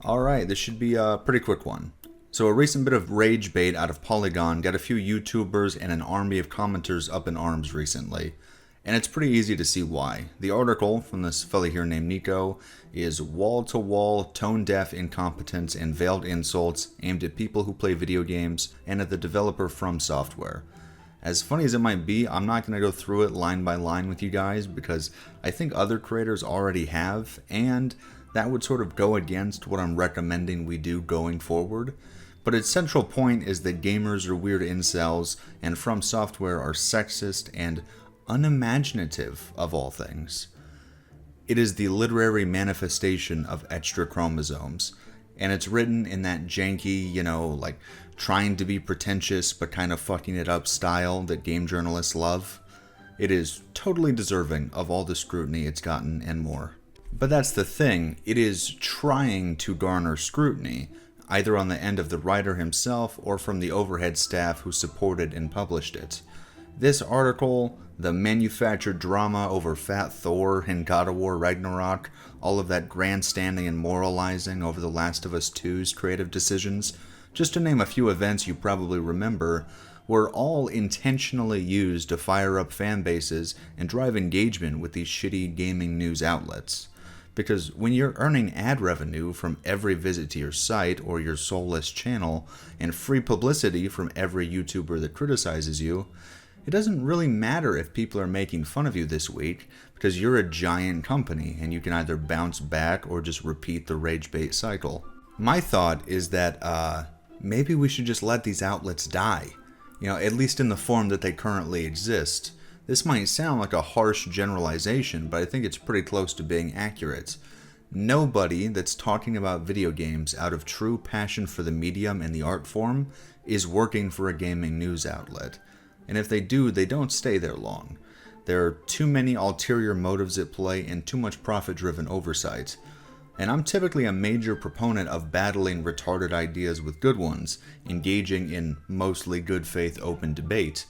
Alright, this should be a pretty quick one. So a recent bit of rage bait out of Polygon got a few YouTubers and an army of commenters up in arms recently. And it's pretty easy to see why. The article from this fella here named Nico is wall-to-wall, tone-deaf incompetence and veiled insults aimed at people who play video games and at the developer From Software. As funny as it might be, I'm not going to go through it line by line with you guys because I think other creators already have, and that would sort of go against what I'm recommending we do going forward. But its central point is that gamers are weird incels, and From Software are sexist and unimaginative of all things. It is the literary manifestation of extra chromosomes, and it's written in that janky, like trying to be pretentious but kind of fucking it up style that game journalists love. It is totally deserving of all the scrutiny it's gotten and more. But that's the thing, it is trying to garner scrutiny, either on the end of the writer himself or from the overhead staff who supported and published it. This article, the manufactured drama over Fat Thor and God of War Ragnarok, all of that grandstanding and moralizing over The Last of Us 2's creative decisions, just to name a few events you probably remember, were all intentionally used to fire up fan bases and drive engagement with these shitty gaming news outlets. Because when you're earning ad revenue from every visit to your site or your soulless channel, and free publicity from every YouTuber that criticizes you, it doesn't really matter if people are making fun of you this week, because you're a giant company and you can either bounce back or just repeat the rage bait cycle. My thought is that maybe we should just let these outlets die, at least in the form that they currently exist. This might sound like a harsh generalization, but I think it's pretty close to being accurate. Nobody that's talking about video games out of true passion for the medium and the art form is working for a gaming news outlet. And if they do, they don't stay there long. There are too many ulterior motives at play and too much profit-driven oversight. And I'm typically a major proponent of battling retarded ideas with good ones, engaging in mostly good faith open debate.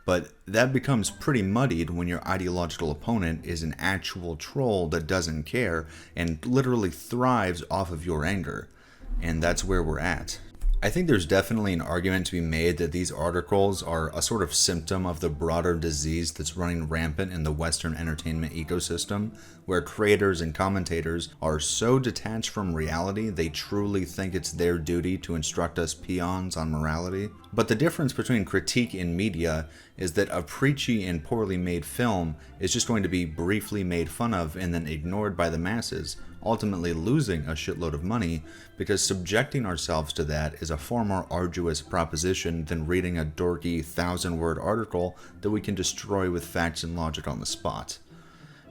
But that becomes pretty muddied when your ideological opponent is an actual troll that doesn't care and literally thrives off of your anger. And that's where we're at. I think there's definitely an argument to be made that these articles are a sort of symptom of the broader disease that's running rampant in the Western entertainment ecosystem, where creators and commentators are so detached from reality they truly think it's their duty to instruct us peons on morality. But the difference between critique in media is that a preachy and poorly made film is just going to be briefly made fun of and then ignored by the masses, ultimately losing a shitload of money, because subjecting ourselves to that is a far more arduous proposition than reading a dorky 1,000-word article that we can destroy with facts and logic on the spot.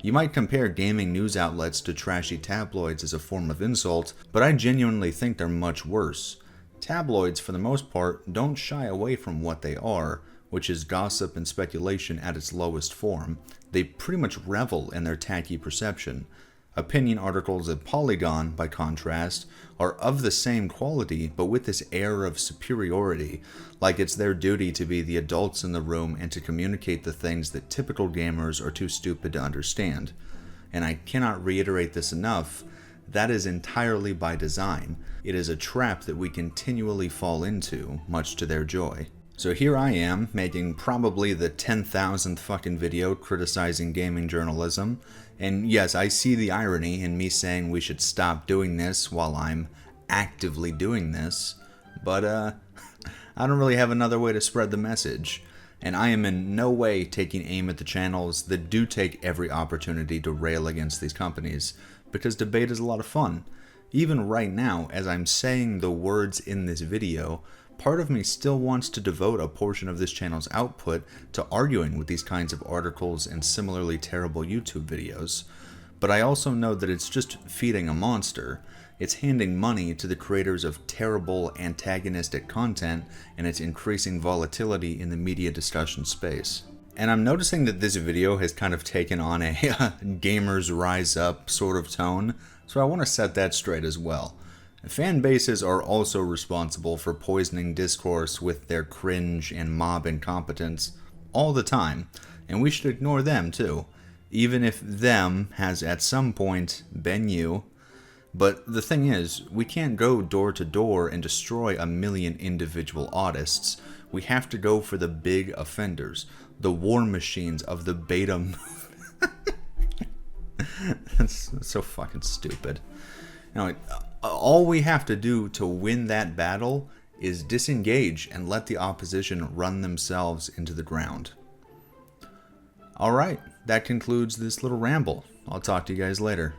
You might compare gaming news outlets to trashy tabloids as a form of insult, but I genuinely think they're much worse. Tabloids, for the most part, don't shy away from what they are, which is gossip and speculation at its lowest form. They pretty much revel in their tacky perception. Opinion articles at Polygon, by contrast, are of the same quality, but with this air of superiority, like it's their duty to be the adults in the room and to communicate the things that typical gamers are too stupid to understand. And I cannot reiterate this enough, that is entirely by design. It is a trap that we continually fall into, much to their joy. So here I am, making probably the 10,000th fucking video criticizing gaming journalism, and yes, I see the irony in me saying we should stop doing this while I'm actively doing this, but I don't really have another way to spread the message, and I am in no way taking aim at the channels that do take every opportunity to rail against these companies, because debate is a lot of fun. Even right now, as I'm saying the words in this video, part of me still wants to devote a portion of this channel's output to arguing with these kinds of articles and similarly terrible YouTube videos. But I also know that it's just feeding a monster. It's handing money to the creators of terrible antagonistic content, and it's increasing volatility in the media discussion space. And I'm noticing that this video has kind of taken on a gamers rise up sort of tone, so I want to set that straight as well. Fan bases are also responsible for poisoning discourse with their cringe and mob incompetence all the time, and we should ignore them too, even if them has at some point been you. But the thing is, we can't go door to door and destroy a million individual autists. We have to go for the big offenders, the war machines of the beta movement. That's so fucking stupid. Now, all we have to do to win that battle is disengage and let the opposition run themselves into the ground. Alright, that concludes this little ramble. I'll talk to you guys later.